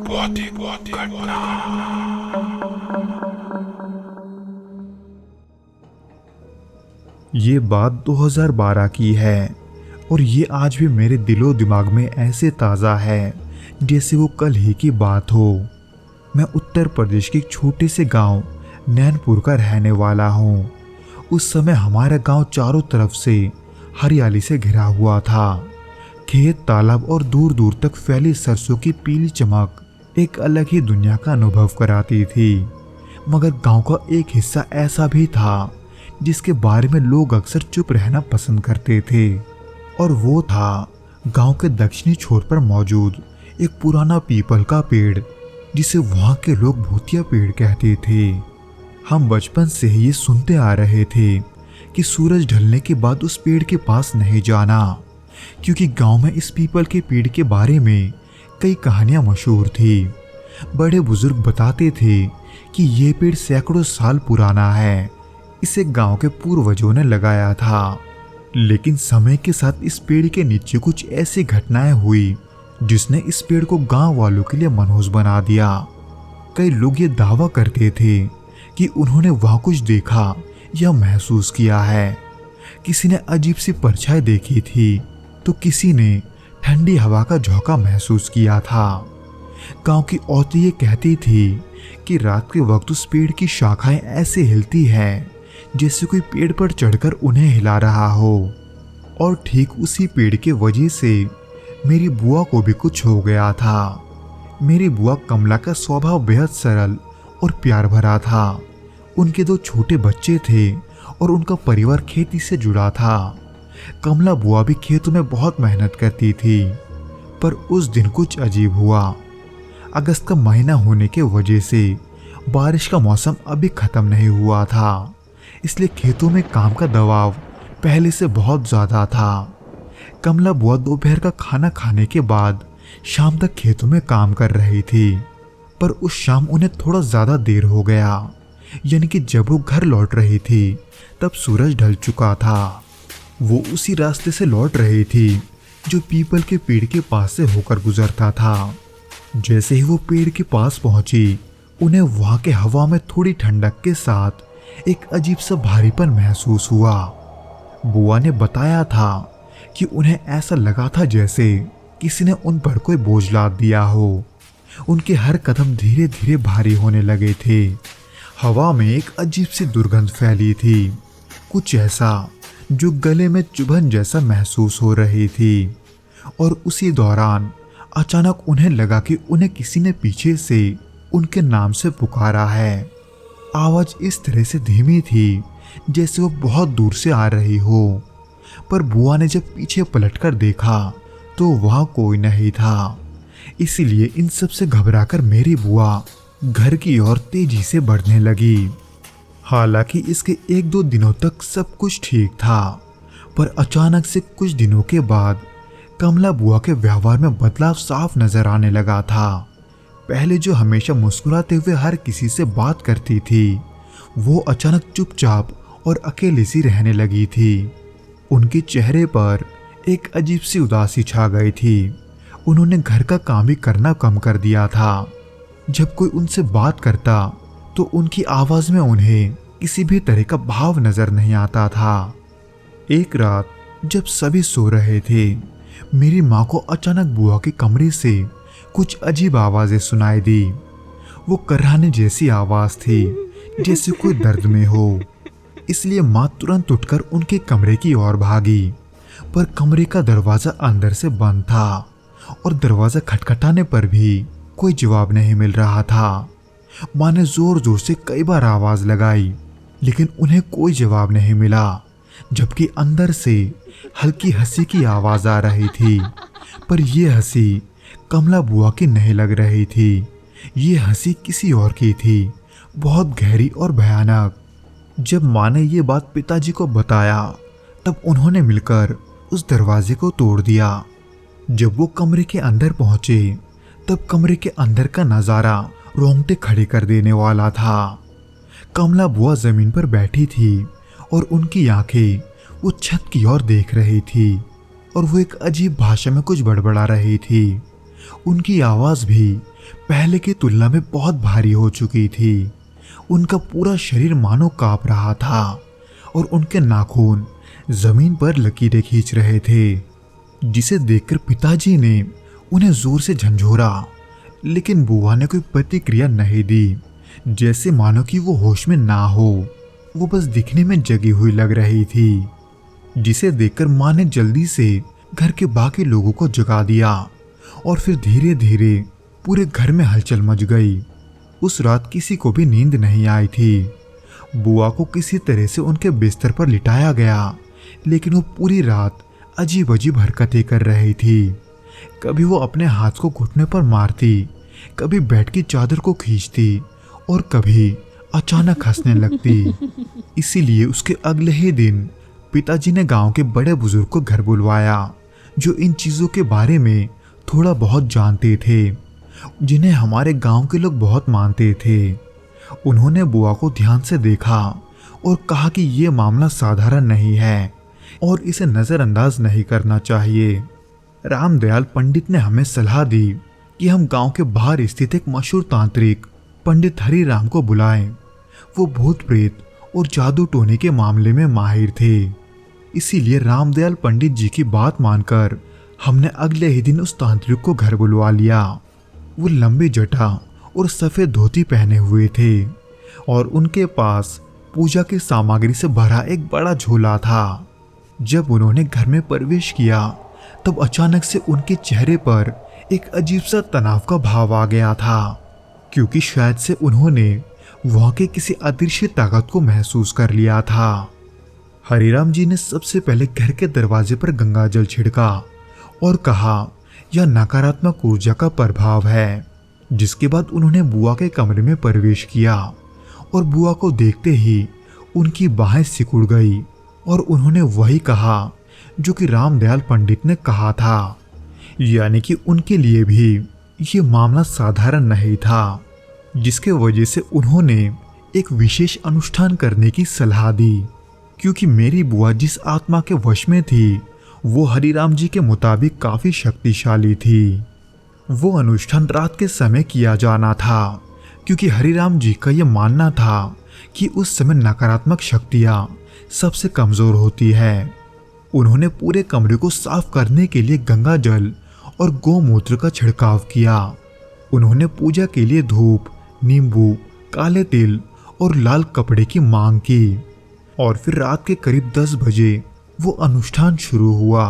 बहुत ही घटना। ये बात 2012 की है और ये आज भी मेरे दिलो दिमाग में ऐसे ताज़ा है जैसे वो कल ही की बात हो। मैं उत्तर प्रदेश के एक छोटे से गांव नैनपुर का रहने वाला हूँ। उस समय हमारा गांव चारों तरफ से हरियाली से घिरा हुआ था। खेत, तालाब और दूर दूर तक फैली सरसों की पीली चमक एक अलग ही दुनिया का अनुभव कराती थी। मगर गांव का एक हिस्सा ऐसा भी था जिसके बारे में लोग अक्सर चुप रहना पसंद करते थे, और वो था गांव के दक्षिणी छोर पर मौजूद एक पुराना पीपल का पेड़ जिसे वहां के लोग भूतिया पेड़ कहते थे। हम बचपन से ही ये सुनते आ रहे थे कि सूरज ढलने के बाद उस पेड़ के पास नहीं जाना, क्योंकि गांव में इस पीपल के पेड़ के बारे में कई कहानियां मशहूर थी। बड़े बुजुर्ग बताते थे कि ये पेड़ सैकड़ों साल पुराना है, इसे गांव के पूर्वजों ने लगाया था। लेकिन समय के साथ इस पेड़ के नीचे कुछ ऐसी घटनाएं हुई जिसने इस पेड़ को गांव वालों के लिए मनहूस बना दिया। कई लोग ये दावा करते थे कि उन्होंने वहां कुछ देखा या महसूस किया है। किसी ने अजीब सी परछाई देखी थी तो किसी ने ठंडी हवा का झोंका महसूस किया था। गांव की औरतें ये कहती थी कि रात के वक्त उस पेड़ की शाखाएं ऐसे हिलती हैं जैसे कोई पेड़ पर चढ़कर उन्हें हिला रहा हो। और ठीक उसी पेड़ के वजह से मेरी बुआ को भी कुछ हो गया था। मेरी बुआ कमला का स्वभाव बेहद सरल और प्यार भरा था। उनके 2 छोटे बच्चे थे और उनका परिवार खेती से जुड़ा था। कमला बुआ भी खेतों में बहुत मेहनत करती थी। पर उस दिन कुछ अजीब हुआ। अगस्त का महीना होने के वजह से बारिश का मौसम अभी खत्म नहीं हुआ था, इसलिए खेतों में काम का दबाव पहले से बहुत ज्यादा था। कमला बुआ दोपहर का खाना खाने के बाद शाम तक खेतों में काम कर रही थी, पर उस शाम उन्हें थोड़ा ज्यादा देर हो गया। यानी कि जब वो घर लौट रही थी तब सूरज ढल चुका था। वो उसी रास्ते से लौट रही थी जो पीपल के पेड़ के पास से होकर गुजरता था। जैसे ही वो पेड़ के पास पहुंची, उन्हें वहां के हवा में थोड़ी ठंडक के साथ एक अजीब सा भारीपन महसूस हुआ। बुआ ने बताया था कि उन्हें ऐसा लगा था जैसे किसी ने उन पर कोई बोझ लाद दिया हो। उनके हर कदम धीरे धीरे भारी होने लगे थे। हवा में एक अजीब सी दुर्गंध फैली थी, कुछ ऐसा जो गले में चुभन जैसा महसूस हो रही थी। और उसी दौरान अचानक उन्हें लगा कि उन्हें किसी ने पीछे से उनके नाम से पुकारा है। आवाज इस तरह से धीमी थी जैसे वो बहुत दूर से आ रही हो। पर बुआ ने जब पीछे पलटकर देखा तो वहां कोई नहीं था। इसीलिए इन सब से घबराकर मेरी बुआ घर की ओर तेजी से बढ़ने लगी। हालांकि इसके 1-2 दिनों तक सब कुछ ठीक था, पर अचानक से कुछ दिनों के बाद कमला बुआ के व्यवहार में बदलाव साफ नजर आने लगा था। पहले जो हमेशा मुस्कुराते हुए हर किसी से बात करती थी, वो अचानक चुपचाप और अकेली सी रहने लगी थी। उनके चेहरे पर एक अजीब सी उदासी छा गई थी। उन्होंने घर का काम भी करना कम कर दिया था। जब कोई उनसे बात करता तो उनकी आवाज में उन्हें किसी भी तरह का भाव नजर नहीं आता था। एक रात जब सभी सो रहे थे, मेरी माँ को अचानक बुआ के कमरे से कुछ अजीब आवाजें सुनाई दी। वो कराहने जैसी आवाज थी जैसे कोई दर्द में हो। इसलिए माँ तुरंत उठकर उनके कमरे की ओर भागी, पर कमरे का दरवाजा अंदर से बंद था और दरवाजा खटखटाने पर भी कोई जवाब नहीं मिल रहा था। माँ ने जोर जोर से कई बार आवाज लगाई, लेकिन उन्हें कोई जवाब नहीं मिला। जबकि अंदर से हल्की हंसी की आवाज आ रही थी, पर यह हंसी कमला बुआ की नहीं लग रही थी। ये हंसी किसी और की थी, बहुत गहरी और भयानक। जब माँ ने ये बात पिताजी को बताया, तब उन्होंने मिलकर उस दरवाजे को तोड़ दिया। जब वो कमरे के अंदर पहुंचे, तब कमरे के अंदर का नजारा रोंगटे खड़े कर देने वाला था। कमला बुआ जमीन पर बैठी थी और उनकी आंखें वो छत की ओर देख रही थी और वो एक अजीब भाषा में कुछ बड़बड़ा रही थी। उनकी आवाज़ भी पहले की तुलना में बहुत भारी हो चुकी थी। उनका पूरा शरीर मानो कांप रहा था और उनके नाखून जमीन पर लकीरें खींच रहे थे, जिसे देखकर पिताजी ने उन्हें जोर से झंझोरा, लेकिन बुआ ने कोई प्रतिक्रिया नहीं दी, जैसे मानो कि वो होश में ना हो। वो बस दिखने में जगी हुई लग रही थी, जिसे देखकर माँ ने जल्दी से घर के बाकी लोगों को जगा दिया और फिर धीरे धीरे पूरे घर में हलचल मच गई। उस रात किसी को भी नींद नहीं आई थी। बुआ को किसी तरह से उनके बिस्तर पर लिटाया गया, लेकिन वो पूरी रात अजीब अजीब हरकतें कर रही थी। कभी वो अपने हाथ को घुटने पर मारती, कभी बेड की चादर को खींचती और कभी अचानक हंसने लगती। इसीलिए उसके अगले ही दिन पिताजी ने गांव के बड़े बुजुर्ग को घर बुलवाया, जो इन चीज़ों के बारे में थोड़ा बहुत जानते थे, जिन्हें हमारे गांव के लोग बहुत मानते थे। उन्होंने बुआ को ध्यान से देखा और कहा कि ये मामला साधारण नहीं है और इसे नज़रअंदाज नहीं करना चाहिए। रामदयाल पंडित ने हमें सलाह दी कि हम गांव के बाहर स्थित एक मशहूर तांत्रिक पंडित हरिराम को बुलाएं। वो भूत प्रेत और जादू टोने के मामले में माहिर थे। इसीलिए रामदयाल पंडित जी की बात मानकर हमने अगले ही दिन उस तांत्रिक को घर बुलवा लिया। वो लंबी जटा और सफ़ेद धोती पहने हुए थे और उनके पास पूजा की सामग्री से भरा एक बड़ा झोला था। जब उन्होंने घर में प्रवेश किया तब अचानक से उनके चेहरे पर एक अजीब सा तनाव का भाव आ गया था, क्योंकि शायद से उन्होंने वहां के किसी अदृश्य ताकत को महसूस कर लिया था। हरिराम जी ने सबसे पहले घर के दरवाजे पर गंगा जल छिड़का और कहा यह नकारात्मक ऊर्जा का प्रभाव है। जिसके बाद उन्होंने बुआ के कमरे में प्रवेश किया और बुआ को देखते ही उनकी बाहें सिकुड़ गई और उन्होंने वही कहा जो कि रामदयाल पंडित ने कहा था, यानी कि उनके लिए भी ये मामला साधारण नहीं था, जिसके वजह से उन्होंने एक विशेष अनुष्ठान करने की सलाह दी। क्योंकि मेरी बुआ जिस आत्मा के वश में थी वो हरिराम जी के मुताबिक काफ़ी शक्तिशाली थी। वो अनुष्ठान रात के समय किया जाना था, क्योंकि हरिराम जी का ये मानना था कि उस समय नकारात्मक शक्तियाँ सबसे कमज़ोर होती है। उन्होंने पूरे कमरे को साफ करने के लिए गंगा जल और गोमूत्र का छिड़काव किया। उन्होंने पूजा के लिए धूप, नींबू, काले तिल और लाल कपड़े की मांग की और फिर रात के करीब 10 बजे वो अनुष्ठान शुरू हुआ।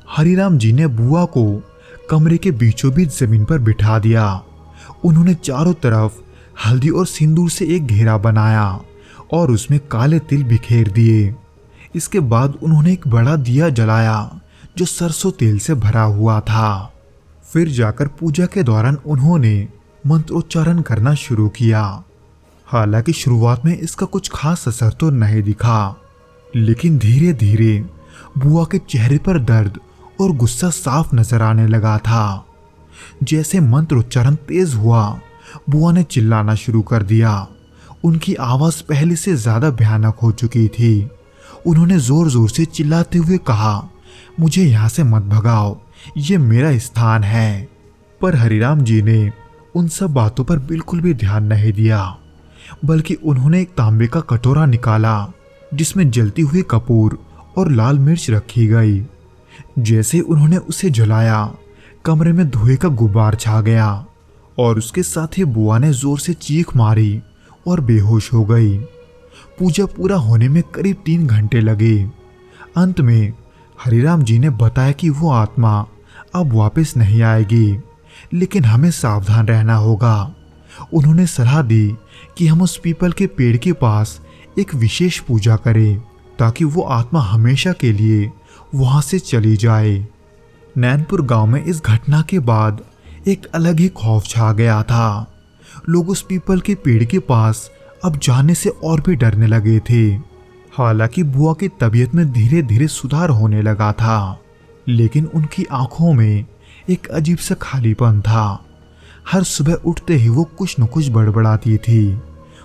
हरिराम जी ने बुआ को कमरे के बीचों बीच जमीन पर बिठा दिया। उन्होंने चारों तरफ हल्दी और सिंदूर से एक घेरा बनाया और उसमें काले तिल बिखेर दिए। इसके बाद उन्होंने एक बड़ा दिया जलाया जो सरसों तेल से भरा हुआ था। फिर जाकर पूजा के दौरान उन्होंने मंत्रोच्चारण करना शुरू किया। हालांकि शुरुआत में इसका कुछ खास असर तो नहीं दिखा, लेकिन धीरे धीरे बुआ के चेहरे पर दर्द और गुस्सा साफ नजर आने लगा था। जैसे मंत्रोच्चारण तेज हुआ, बुआ ने चिल्लाना शुरू कर दिया। उनकी आवाज़ पहले से ज़्यादा भयानक हो चुकी थी। उन्होंने ज़ोर ज़ोर से चिल्लाते हुए कहा, मुझे यहाँ से मत भगाओ, ये मेरा स्थान है। पर हरिराम जी ने उन सब बातों पर बिल्कुल भी ध्यान नहीं दिया, बल्कि उन्होंने एक तांबे का कटोरा निकाला जिसमें जलती हुई कपूर और लाल मिर्च रखी गई। जैसे उन्होंने उसे जलाया, कमरे में धुएं का गुब्बार छा गया और उसके साथ ही बुआ ने जोर से चीख मारी और बेहोश हो गई। पूजा पूरा होने में करीब 3 घंटे लगे। अंत में हरिराम जी ने बताया कि वो आत्मा अब वापस नहीं आएगी, लेकिन हमें सावधान रहना होगा। उन्होंने सलाह दी कि हम उस पीपल के पेड़ के पास एक विशेष पूजा करें ताकि वो आत्मा हमेशा के लिए वहां से चली जाए। नैनपुर गांव में इस घटना के बाद एक अलग ही खौफ छा गया था। लोग उस पीपल के पेड़ के पास अब जाने से और भी डरने लगे थे। हालांकि बुआ की तबीयत में धीरे धीरे सुधार होने लगा था, लेकिन उनकी आंखों में एक अजीब सा खालीपन था। हर सुबह उठते ही वो कुछ न कुछ बड़बड़ाती थी।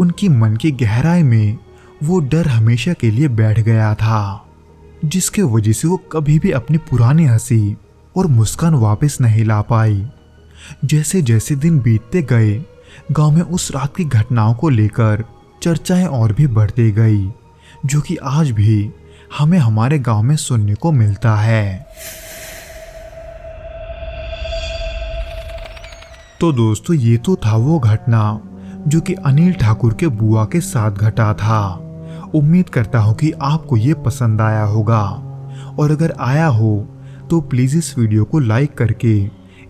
उनकी मन की गहराई में वो डर हमेशा के लिए बैठ गया था, जिसके वजह से वो कभी भी अपनी पुरानी हंसी और मुस्कान वापस नहीं ला पाई। जैसे जैसे दिन बीतते गए, गांव में उस रात की घटनाओं को लेकर चर्चाएं और भी बढ़ती गई, जो कि आज भी हमें हमारे गांव में सुनने को मिलता है। तो दोस्तों, ये तो था वो घटना जो कि अनिल ठाकुर के बुआ के साथ घटा था। उम्मीद करता हूँ कि आपको ये पसंद आया होगा, और अगर आया हो तो प्लीज़ इस वीडियो को लाइक करके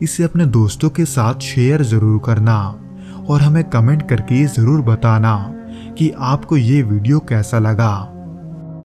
इसे अपने दोस्तों के साथ शेयर ज़रूर करना, और हमें कमेंट करके ये ज़रूर बताना कि आपको ये वीडियो कैसा लगा।